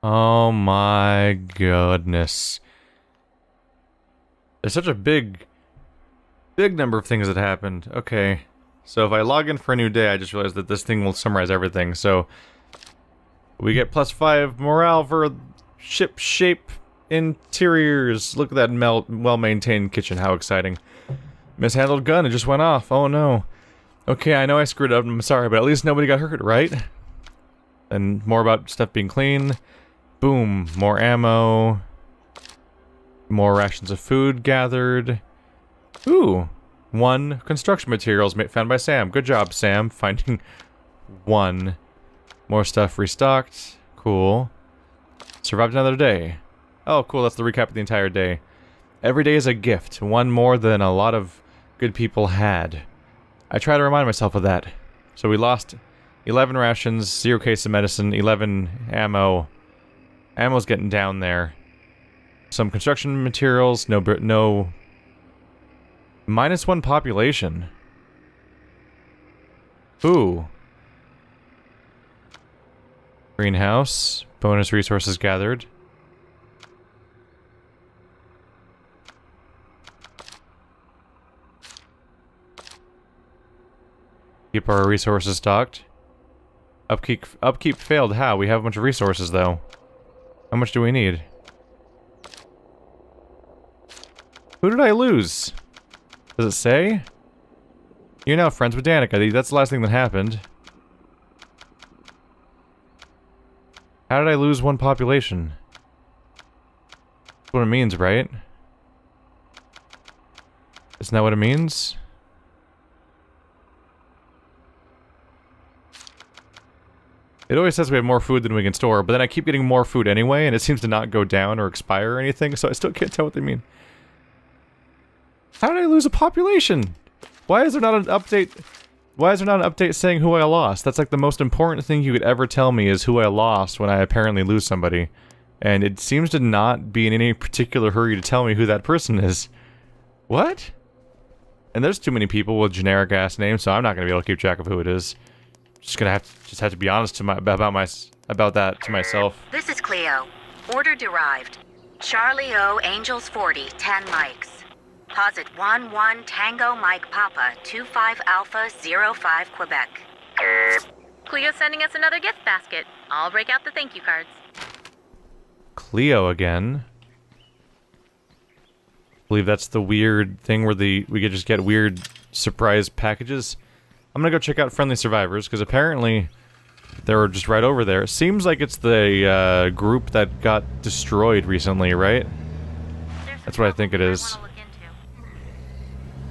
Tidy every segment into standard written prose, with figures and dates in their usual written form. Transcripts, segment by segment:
Oh my goodness. There's such a big number of things that happened. Okay. So if I log in for a new day, I just realized that this thing will summarize everything. So we get +5 morale for ship shape interiors. Look at that well-maintained kitchen. How exciting. Mishandled gun. It just went off. Oh no. Okay, I know I screwed up. I'm sorry, but at least nobody got hurt, right? And more about stuff being clean. Boom. More ammo. More rations of food gathered. Ooh. 1 construction materials found by Sam. Good job, Sam. Finding 1. More stuff restocked. Cool. Survived another day. Oh, cool. That's the recap of the entire day. Every day is a gift. 1 more than a lot of good people had. I try to remind myself of that. So we lost 11 rations, 0 case of medicine, 11 ammo. Ammo's getting down there. Some construction materials, no... -1 population. Ooh. Greenhouse. Bonus resources gathered. Keep our resources stocked. Upkeep failed. How? We have a bunch of resources, though. How much do we need? Who did I lose? Does it say? You're now friends with Danica. That's the last thing that happened. How did I lose 1 population? That's what it means, right? Isn't that what it means? It always says we have more food than we can store, but then I keep getting more food anyway, and it seems to not go down or expire or anything, so I still can't tell what they mean. How did I lose a population? Why is there not an update? Why is there not an update saying who I lost? That's like the most important thing you could ever tell me is who I lost when I apparently lose somebody. And it seems to not be in any particular hurry to tell me who that person is. What? And there's too many people with generic ass names, so I'm not gonna be able to keep track of who it is. Just gonna have to be honest to about that to myself. This is Cleo. Order derived. Charlie O, Angels 40, 10 mics. Posit 11 Tango Mike Papa, 25 Alpha 05 Quebec. Cleo's sending us another gift basket. I'll break out the thank you cards. Cleo again. I believe that's the weird thing where we could just get weird surprise packages. I'm gonna go check out Friendly Survivors, because apparently they were just right over there. It seems like it's the group that got destroyed recently, right? That's what I think it is.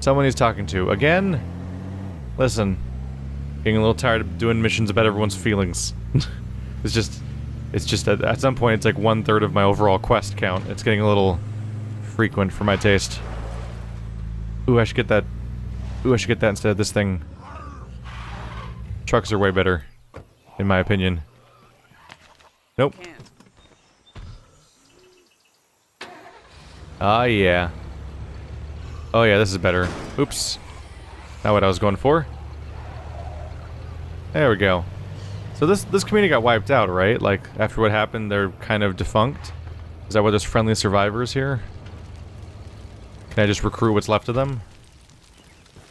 Someone he's talking to. Again? Listen. Getting a little tired of doing missions about everyone's feelings. It's just at some point it's like 1/3 of my overall quest count. It's getting a little frequent for my taste. Ooh, I should get that. Ooh, I should get that instead of this thing. Trucks are way better, in my opinion. Nope. Ah, yeah. Oh yeah, this is better. Oops. Not what I was going for. There we go. So this community got wiped out, right? Like, after what happened, they're kind of defunct? Is that why there's friendly survivors here? Can I just recruit what's left of them?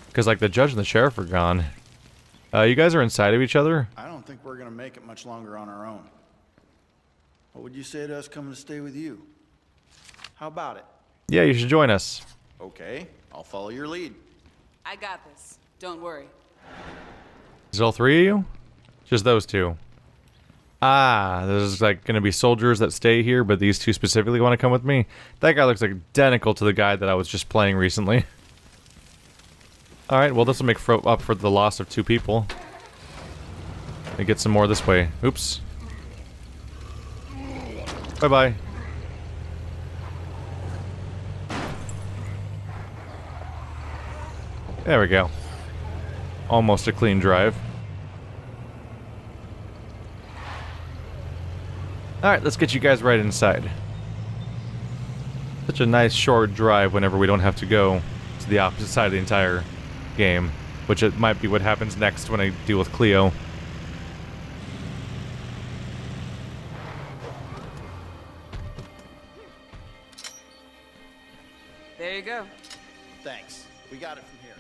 Because, like, the judge and the sheriff are gone. You guys are inside of each other? I don't think we're gonna make it much longer on our own. What would you say to us coming to stay with you? How about it? Yeah, you should join us. Okay, I'll follow your lead. I got this. Don't worry. Is it all 3 of you? Just those 2. Ah, there's like gonna be soldiers that stay here, but these 2 specifically want to come with me. That guy looks like identical to the guy that I was just playing recently. Alright, well this will make up for the loss of 2 people. And get some more this way. Oops. Bye-bye. There we go. Almost a clean drive. Alright, let's get you guys right inside. Such a nice short drive whenever we don't have to go to the opposite side of the entire game. Which it might be what happens next when I deal with Cleo. There you go. Thanks. We got it from here.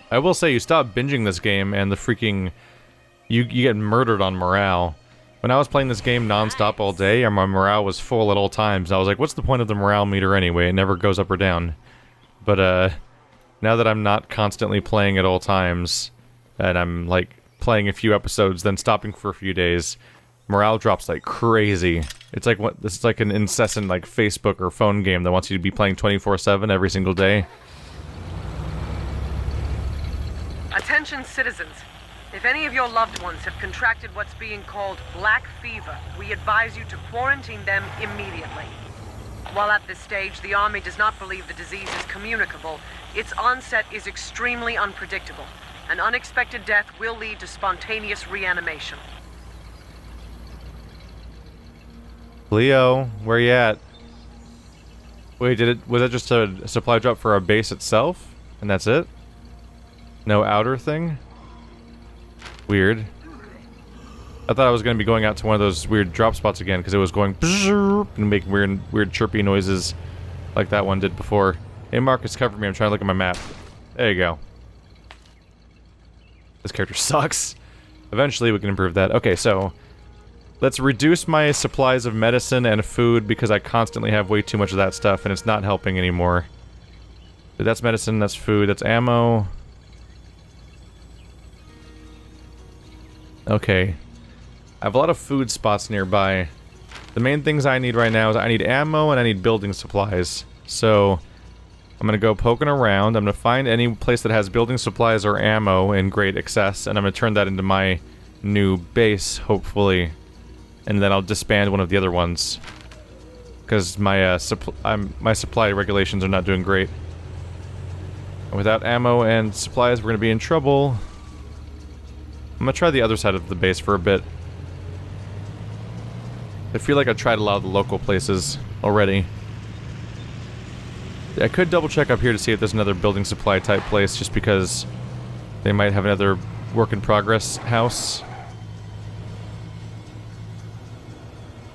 I will say, you stop binging this game and the freaking... You get murdered on morale. When I was playing this game non-stop all day, and my morale was full at all times, I was like, what's the point of the morale meter anyway? It never goes up or down. But, now that I'm not constantly playing at all times, and I'm, like, playing a few episodes, then stopping for a few days, morale drops like crazy. It's like this is like an incessant, like, Facebook or phone game that wants you to be playing 24/7 every single day. Attention citizens. If any of your loved ones have contracted what's being called black fever, we advise you to quarantine them immediately. While at this stage, the Army does not believe the disease is communicable, its onset is extremely unpredictable. An unexpected death will lead to spontaneous reanimation. Leo, where you at? Wait, was that just a supply drop for our base itself? And that's it? No outer thing? Weird. I thought I was going to be going out to one of those weird drop spots again, because it was going and making weird chirpy noises like that one did before. Hey Marcus, cover me, I'm trying to look at my map. There you go. This character sucks. Eventually we can improve that. Okay, so let's reduce my supplies of medicine and food, because I constantly have way too much of that stuff and it's not helping anymore. That's medicine, that's food, that's ammo. Okay. I have a lot of food spots nearby. The main things I need right now is I need ammo and I need building supplies. So I'm gonna go poking around. I'm gonna find any place that has building supplies or ammo in great excess, and I'm gonna turn that into my new base, hopefully. And then I'll disband one of the other ones, because my my supply regulations are not doing great. And without ammo and supplies, we're gonna be in trouble. I'm gonna try the other side of the base for a bit. I feel like I've tried a lot of the local places already. I could double check up here to see if there's another building supply type place, just because they might have another work in progress house.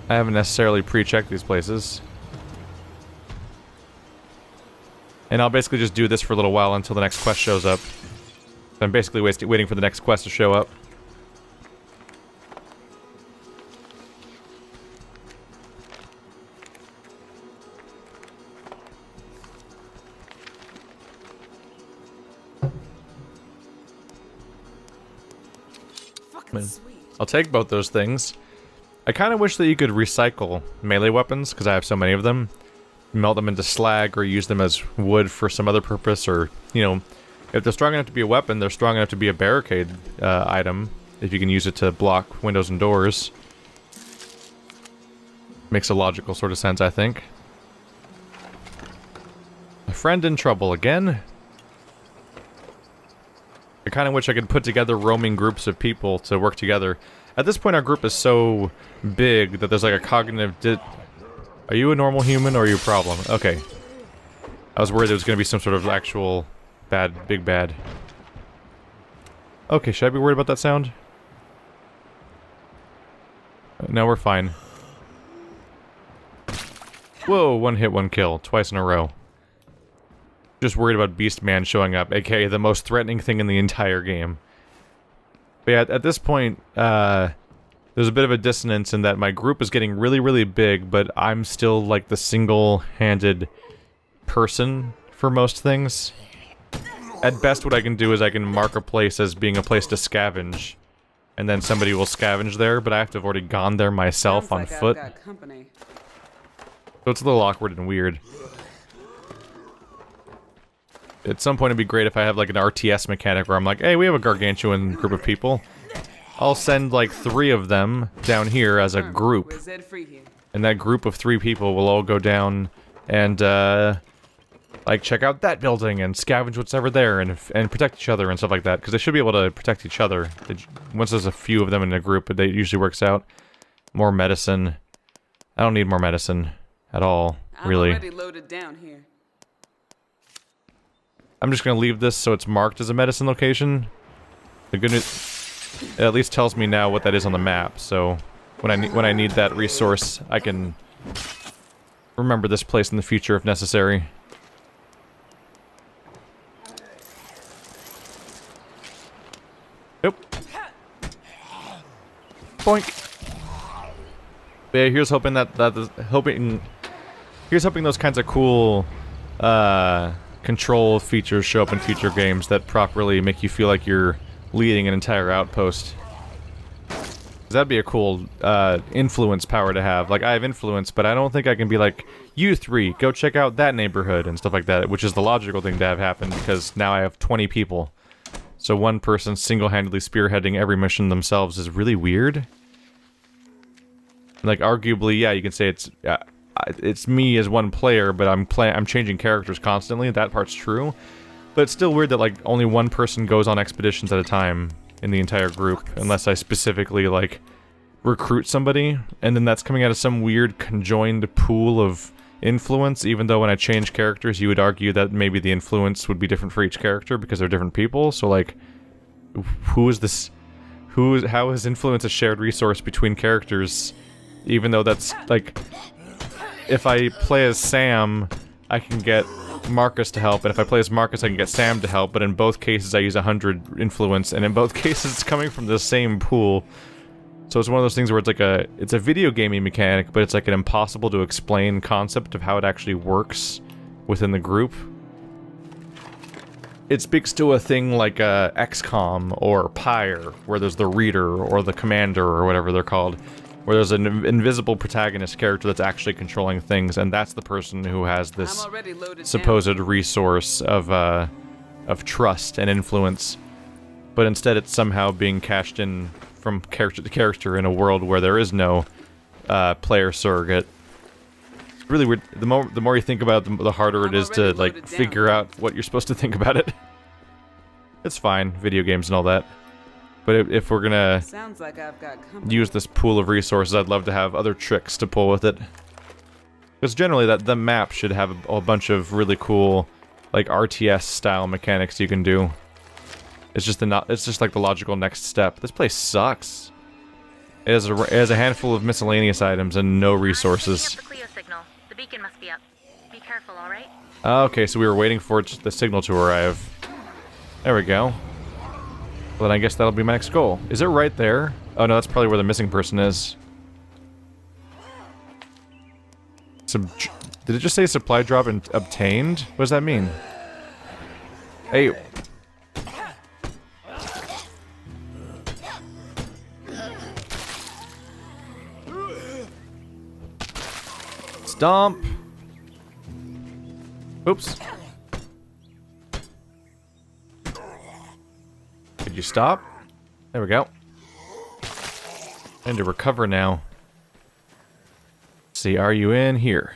I haven't necessarily pre-checked these places. And I'll basically just do this for a little while until the next quest shows up. I'm basically waiting for the next quest to show up. I'll take both those things. I kind of wish that you could recycle melee weapons, because I have so many of them. Melt them into slag, or use them as wood for some other purpose, or, you know, if they're strong enough to be a weapon, they're strong enough to be a barricade item, if you can use it to block windows and doors. Makes a logical sort of sense, I think. A friend in trouble again? I kind of wish I could put together roaming groups of people to work together. At this point, our group is so big that there's like a cognitive Are you a normal human, or are you a problem? Okay. I was worried there was going to be some sort of actual big bad. Okay, should I be worried about that sound? No, we're fine. Whoa, one hit, one kill. Twice in a row. Just worried about Beast Man showing up, aka the most threatening thing in the entire game. But yeah, at this point, there's a bit of a dissonance in that my group is getting really big, but I'm still like the single-handed person for most things. At best, what I can do is I can mark a place as being a place to scavenge, and then somebody will scavenge there, but I have to have already gone there myself on foot. I've got company. So it's a little awkward and weird. At some point it'd be great if I have like an RTS mechanic where I'm like, hey, we have a gargantuan group of people. I'll send like 3 of them down here as a group. And that group of 3 people will all go down and like check out that building and scavenge what's ever there and protect each other and stuff like that. Because they should be able to protect each other. Once there's a few of them in a group, it usually works out. More medicine. I don't need more medicine at all, really. I'm already loaded down here. I'm just gonna leave this so it's marked as a medicine location. The good news, it at least tells me now what that is on the map. So when I need that resource, I can remember this place in the future if necessary. Nope. Boink. But yeah, here's hoping here's hoping those kinds of cool control features show up in future games that properly make you feel like you're leading an entire outpost. That'd be a cool influence power to have. Like, I have influence, but I don't think I can be like, you three, go check out that neighborhood and stuff like that, which is the logical thing to have happen because now I have 20 people. So one person single-handedly spearheading every mission themselves is really weird. Like, arguably, yeah, you can say it's me as one player, but I'm changing characters constantly. That part's true. But it's still weird that, like, only one person goes on expeditions at a time in the entire group, unless I specifically, like, recruit somebody, and then that's coming out of some weird conjoined pool of influence, even though when I change characters, you would argue that maybe the influence would be different for each character because they're different people, so, like, how is influence a shared resource between characters, even though that's, like, if I play as Sam, I can get Marcus to help, and if I play as Marcus, I can get Sam to help, but in both cases I use 100 influence, and in both cases it's coming from the same pool. So it's one of those things where it's a video gaming mechanic, but it's like an impossible to explain concept of how it actually works within the group. It speaks to a thing like XCOM or Pyre, where there's the reader or the commander or whatever they're called, where there's an invisible protagonist character that's actually controlling things, and that's the person who has this supposed resource of trust and influence. But instead it's somehow being cashed in from character to character in a world where there is no player surrogate. It's really weird. The more you think about it, the harder it is to, like, figure out what you're supposed to think about it. It's fine, video games and all that. But if we're gonna Sounds like I've got company. use this pool of resources, I'd love to have other tricks to pull with it. Because generally, the map should have a bunch of really cool, like, RTS-style mechanics you can do. It's just like the logical next step. This place sucks. It has a handful of miscellaneous items and no resources. The Cleo signal. The beacon must be up. Be careful, all right? Okay, so we were waiting for the signal to arrive. There we go. Well, then I guess that'll be my next goal. Is it right there? Oh no, that's probably where the missing person is. Did it just say supply drop and obtained? What does that mean? Hey. Stomp. Oops. Could you stop? There we go. And to recover now. Let's see, are you in here?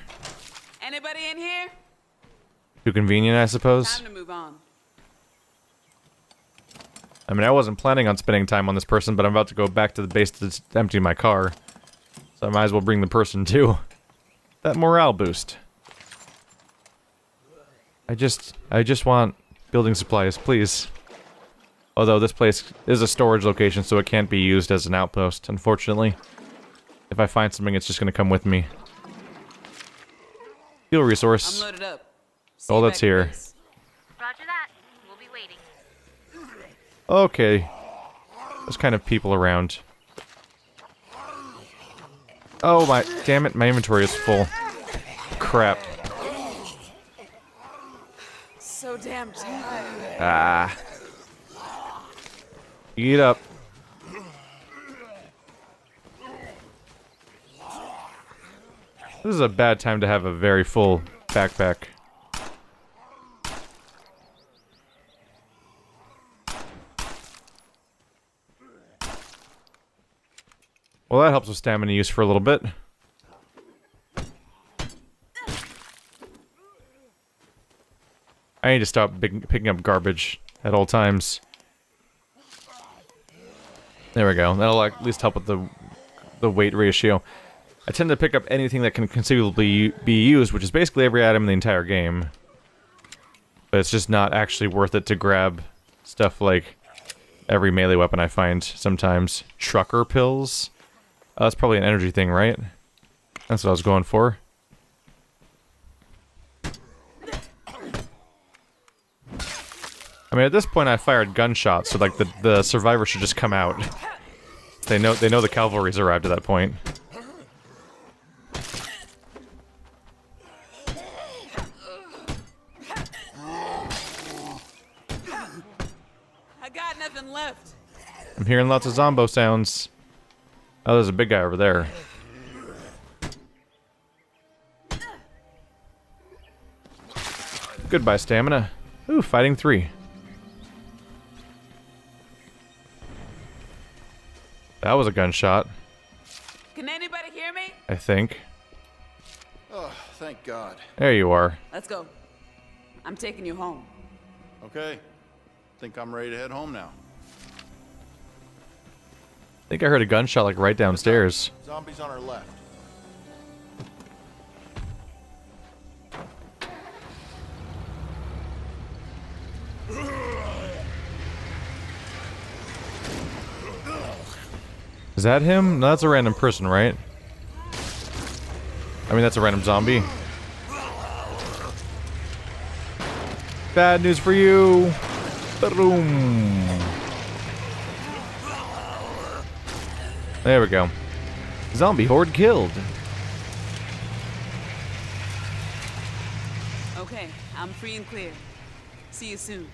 Anybody in here? Too convenient, I suppose. Time to move on. I mean, I wasn't planning on spending time on this person, but I'm about to go back to the base to empty my car. So I might as well bring the person too. That morale boost. I just want building supplies, please. Although this place is a storage location, so it can't be used as an outpost, unfortunately. If I find something, it's just gonna come with me. Fuel resource. I'm loaded up. All that's here. Roger that. We'll be waiting. Okay. There's kind of people around. Oh my, damn it, my inventory is full. Crap. So damn tired. Ah. Eat up. This is a bad time to have a very full backpack. Well, that helps with stamina use for a little bit. I need to stop picking up garbage at all times. There we go. That'll at least help with the weight ratio. I tend to pick up anything that can conceivably be used, which is basically every item in the entire game. But it's just not actually worth it to grab stuff like every melee weapon I find sometimes. Trucker pills? That's probably an energy thing, right? That's what I was going for. I mean, at this point I fired gunshots, so like the survivor should just come out. They know the cavalry's arrived at that point. I got nothing left. I'm hearing lots of zombo sounds. Oh, there's a big guy over there. Goodbye, stamina. Ooh, fighting 3. That was a gunshot, Can anybody hear me? I think. Oh, thank God. There you are. Let's go. I'm taking you home. Okay. Think I'm ready to head home now. I think I heard a gunshot like right downstairs. Zombies on our left. Is that him? No, that's a random person, right? I mean, that's a random zombie. Bad news for you. Boom. There we go. Zombie horde killed. Okay, I'm free and clear. See you soon.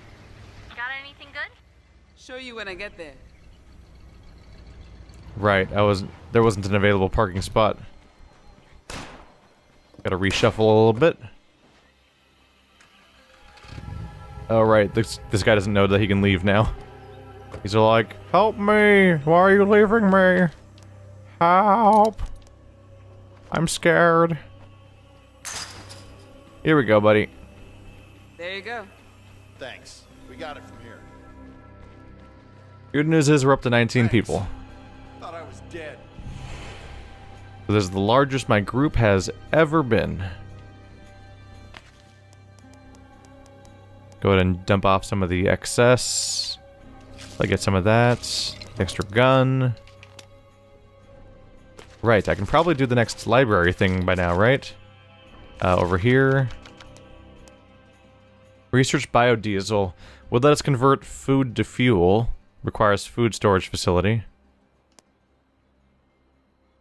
Got anything good? Show you when I get there. Right, there wasn't an available parking spot. Gotta reshuffle a little bit. Oh right, this guy doesn't know that he can leave now. He's all like, "Help me! Why are you leaving me? Help! I'm scared." Here we go, buddy. There you go. Thanks. We got it from here. Good news is we're up to 19 Thanks. people. Thought I was dead. So this is the largest my group has ever been. Go ahead and dump off some of the excess. I get some of that. Extra gun. Right, I can probably do the next library thing by now, right? Over here. Research biodiesel. Would let us convert food to fuel. Requires food storage facility.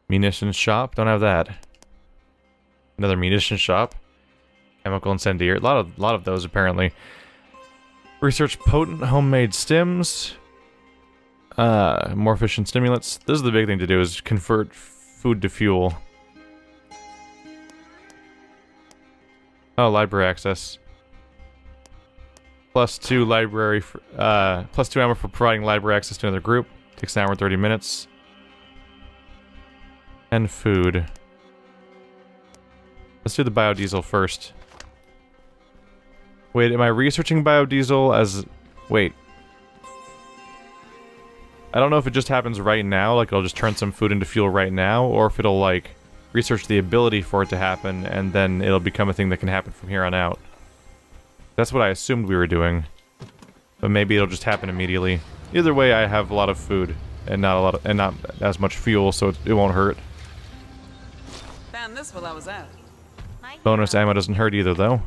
Munitions shop. Don't have that. Another munitions shop. Chemical incendiary. A lot of those apparently. Research potent homemade stims. More efficient stimulants. This is the big thing to do, is convert food to fuel. Oh, library access. +2 library for, +2 ammo for providing library access to another group. Takes an hour and 30 minutes. And food. Let's do the biodiesel first. Wait, am I researching biodiesel as... Wait. I don't know if it just happens right now, like it'll just turn some food into fuel right now, or if it'll, like, research the ability for it to happen, and then it'll become a thing that can happen from here on out. That's what I assumed we were doing. But maybe it'll just happen immediately. Either way, I have a lot of food, and not as much fuel, so it won't hurt. Found this while I was out. Bonus ammo doesn't hurt either, though.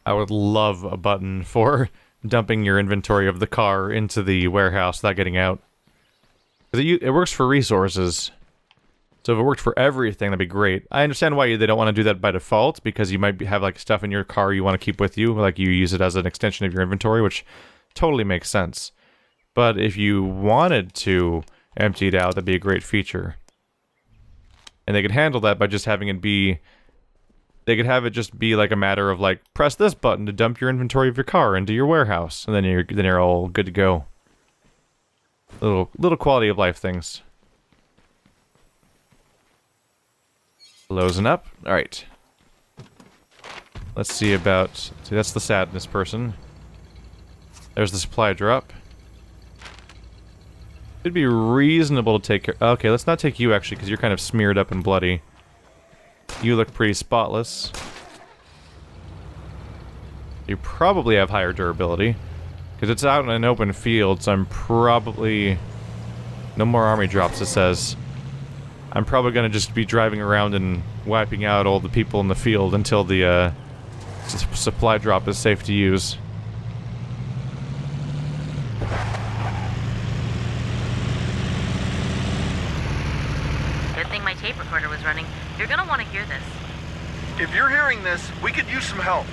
I would love a button for dumping your inventory of the car into the warehouse without getting out. 'Cause it works for resources. So if it worked for everything, that'd be great. I understand why they don't want to do that by default, because you might have like stuff in your car you want to keep with you, like you use it as an extension of your inventory, which totally makes sense. But if you wanted to empty it out, that'd be a great feature. And they could handle that by just having it be... They could have it just be like a matter of like, press this button to dump your inventory of your car into your warehouse, and then you're all good to go. Little quality of life things. Closing up. Alright. Let's see about... See, that's the sadness person. There's the supply drop. It'd be reasonable to take care... Okay, let's not take you, actually, because you're kind of smeared up and bloody. You look pretty spotless. You probably have higher durability. Because it's out in an open field, so I'm probably... No more army drops, it says. I'm probably gonna just be driving around and wiping out all the people in the field until the supply drop is safe to use. Good thing my tape recorder was running. You're gonna want to hear this. If you're hearing this, we could use some help.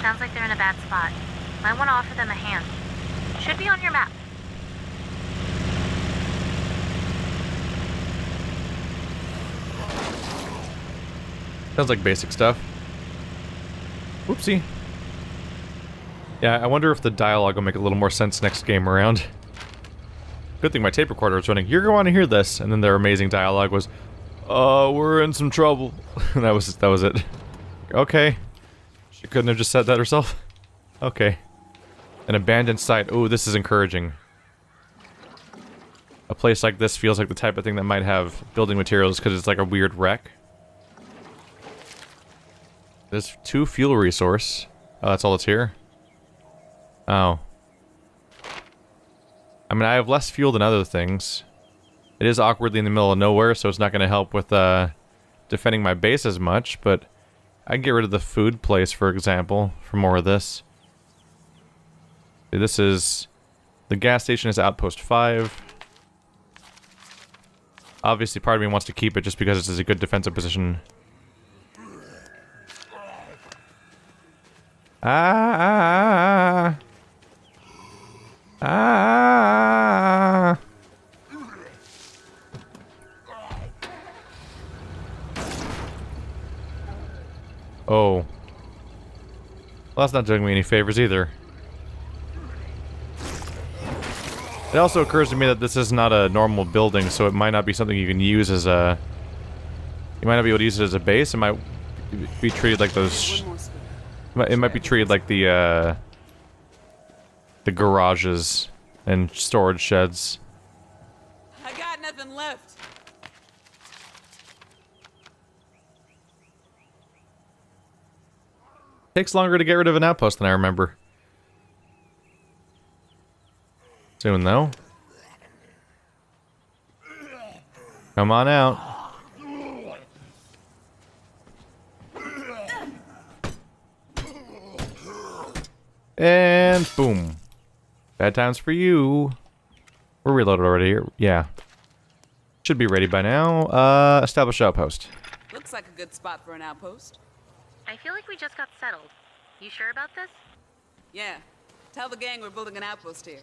Sounds like they're in a bad spot. Might want to offer them a hand. Should be on your map. Sounds like basic stuff. Whoopsie. Yeah, I wonder if the dialogue will make a little more sense next game around. Good thing my tape recorder was running. You're going to want to hear this. And then their amazing dialogue was, we're in some trouble. that was it. Okay. She couldn't have just said that herself? Okay. An abandoned site. Oh, this is encouraging. A place like this feels like the type of thing that might have building materials because it's like a weird wreck. There's 2 fuel resource. Oh, that's all that's here? Oh. I mean, I have less fuel than other things. It is awkwardly in the middle of nowhere, so it's not going to help with defending my base as much, but I can get rid of the food place, for example, for more of this. This is... The gas station is Outpost 5. Obviously, part of me wants to keep it just because this is a good defensive position. Ah! Oh. Well, that's not doing me any favors either. It also occurs to me that this is not a normal building, so it might not be something you can use as a... You might not be able to use it as a base. It might be treated like those... It might be treated like the garages and storage sheds. I got nothing left. Takes longer to get rid of an outpost than I remember. Soon, though. Come on out. And boom. Bad times for you. We're reloaded already here. Yeah. Should be ready by now. Establish outpost. Looks like a good spot for an outpost. I feel like we just got settled. You sure about this? Yeah. Tell the gang we're building an outpost here.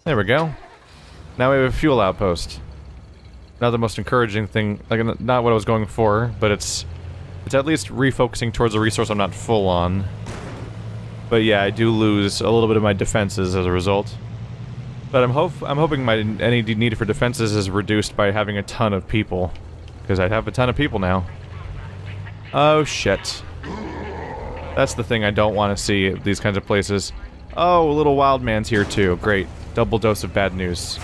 There we go. Now we have a fuel outpost. Not the most encouraging thing, like not what I was going for, but it's at least refocusing towards a resource I'm not full on. But yeah, I do lose a little bit of my defenses as a result. But I'm hoping my any need for defenses is reduced by having a ton of people, because I have a ton of people now. Oh shit. That's the thing I don't want to see at these kinds of places. Oh, a little wild man's here too. Great. Double dose of bad news.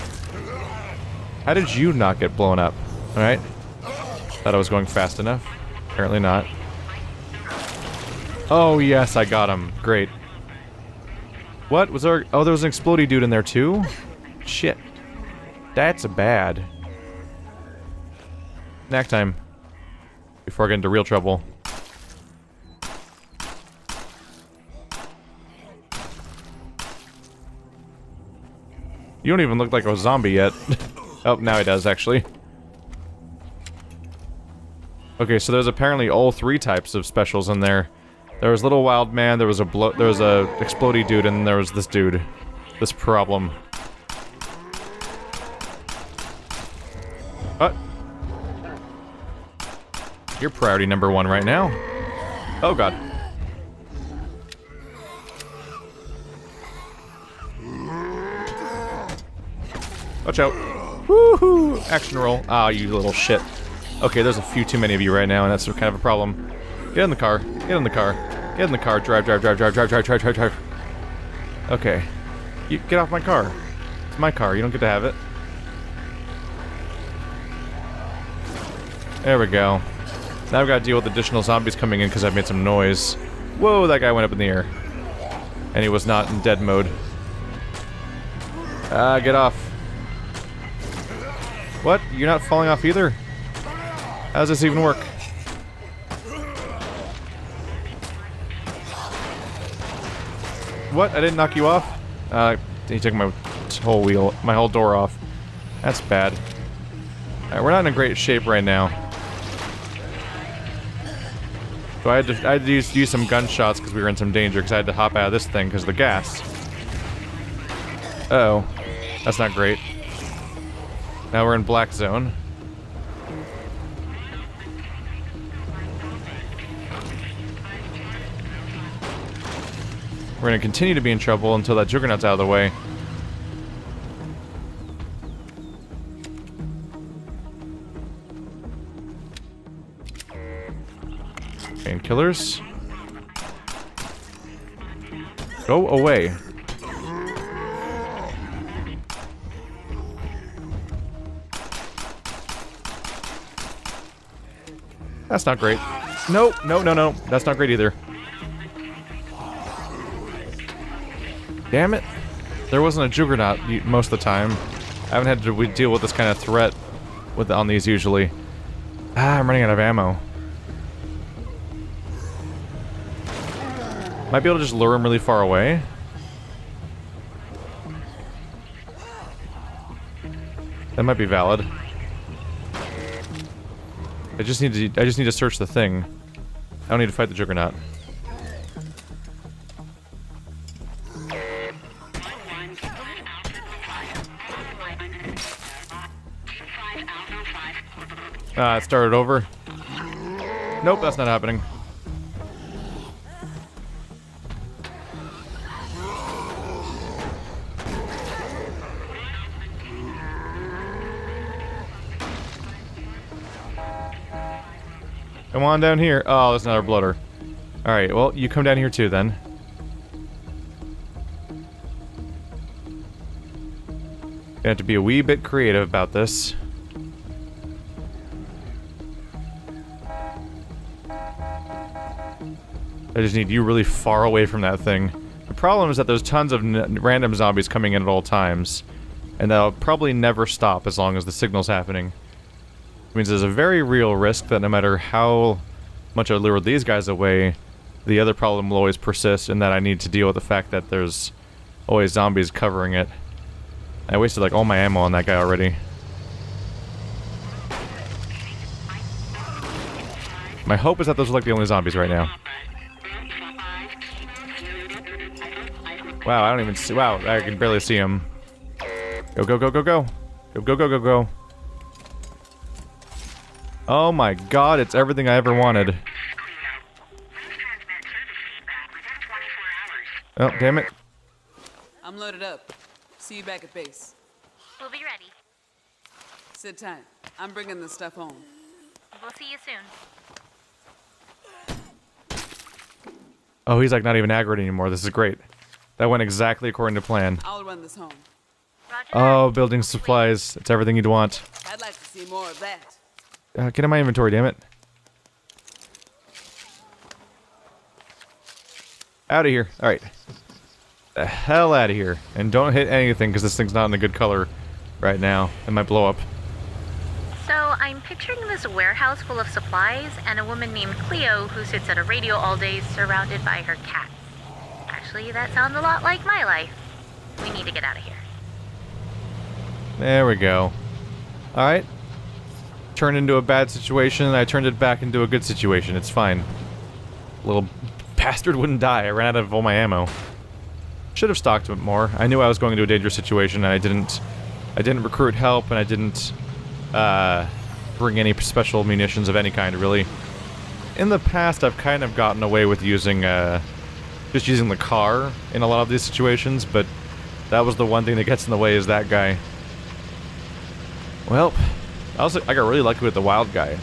How did you not get blown up? Alright. Thought I was going fast enough. Apparently not. Oh yes, I got him. Great. What? Was there... Oh, there was an explodey dude in there too? Shit. That's bad. Knack time. Before I get into real trouble. You don't even look like a zombie yet. Oh, now he does, actually. Okay, so there's apparently all 3 types of specials in there. There was Little Wild Man, there was a explodey dude, and there was this dude. This problem. What? You're priority number 1 right now. Oh god. Watch out. Woohoo! Action roll. Ah, you little shit. Okay, there's a few too many of you right now, and that's kind of a problem. Get in the car. Get in the car. Get in the car. Drive. Okay. You get off my car. It's my car. You don't get to have it. There we go. Now I've got to deal with additional zombies coming in because I've made some noise. Whoa, that guy went up in the air. And he was not in dead mode. Get off. What? You're not falling off either? How does this even work? What? I didn't knock you off? He took my whole door off. That's bad. Alright, we're not in a great shape right now. So I had to use some gunshots because we were in some danger because I had to hop out of this thing because of the gas. Uh-oh. That's not great. Now we're in black zone. We're gonna continue to be in trouble until that Juggernaut's out of the way. Painkillers. Go away. That's not great. No, no, no, no. That's not great either. Damn it. There wasn't a Juggernaut most of the time. I haven't had to deal with this kind of threat on these usually. Ah, I'm running out of ammo. Might be able to just lure him really far away. That might be valid. I just need to search the thing. I don't need to fight the Juggernaut. It started over. Nope, that's not happening. Come on down here. Oh, that's another bloater. Alright, well, you come down here too then. You have to be a wee bit creative about this. I just need you really far away from that thing. The problem is that there's tons of random zombies coming in at all times. And that'll probably never stop as long as the signal's happening. It means there's a very real risk that no matter how much I lure these guys away, the other problem will always persist, and that I need to deal with the fact that there's always zombies covering it. I wasted like all my ammo on that guy already. My hope is that those are like the only zombies right now. Wow, I don't even see. Wow, I can barely see him. Go, go, go, go, go. Go, go, go, go, go. Oh my god, it's everything I ever wanted. Oh, damn it. I'm loaded up. See you back at base. We'll be ready. Sit tight. I'm bringing the stuff home. We'll see you soon. Oh, he's like not even aggroed anymore. This is great. That went exactly according to plan. I'll run this home. Roger Oh, that. building supplies. It's everything you'd want. I'd like to see more of that. Get in my inventory, damn it. Out of here. Alright. The hell out of here. And don't hit anything, because this thing's not in a good color right now. It might blow up. So, I'm picturing this warehouse full of supplies and a woman named Cleo who sits at a radio all day surrounded by her cats. Actually, that sounds a lot like my life. We need to get out of here. There we go. Alright. Turned into a bad situation, I turned it back into a good situation. It's fine. Little bastard wouldn't die. I ran out of all my ammo. Should have stocked it more. I knew I was going into a dangerous situation, and I didn't recruit help, and I didn't bring any special munitions of any kind, really. In the past, I've kind of gotten away with using just using the car in a lot of these situations, but that was the one thing that gets in the way, is that guy. Well, I got really lucky with the wild guy.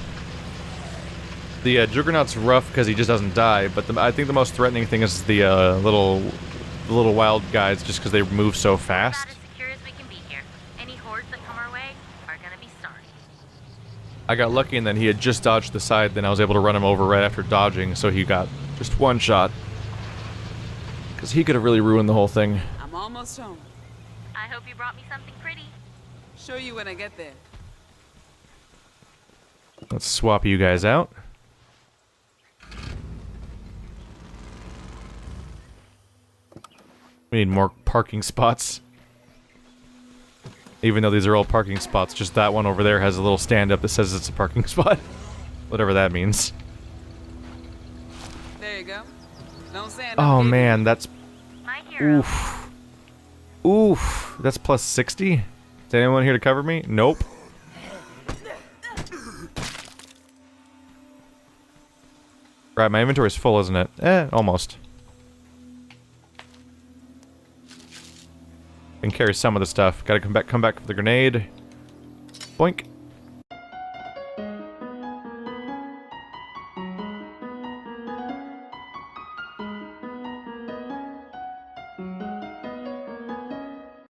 The Juggernaut's rough because he just doesn't die, but I think the most threatening thing is the little wild guys, just because they move so fast. About as secure as we can be here. Any hordes that come our way are gonna be sorry. I got lucky in that he had just dodged the side, then I was able to run him over right after dodging, so he got just one shot. Because he could have really ruined the whole thing. I'm almost home. I hope you brought me something pretty. Show you when I get there. Let's swap you guys out. We need more parking spots. Even though these are all parking spots, just that one over there has a little stand-up that says it's a parking spot. Whatever that means. There you go. Don't say it. Oh man, that's... My hero. Oof. Oof. That's plus 60? Is anyone here to cover me? Nope. Right, my inventory's full, isn't it? Almost. Can carry some of the stuff. Gotta come back for the grenade. Boink.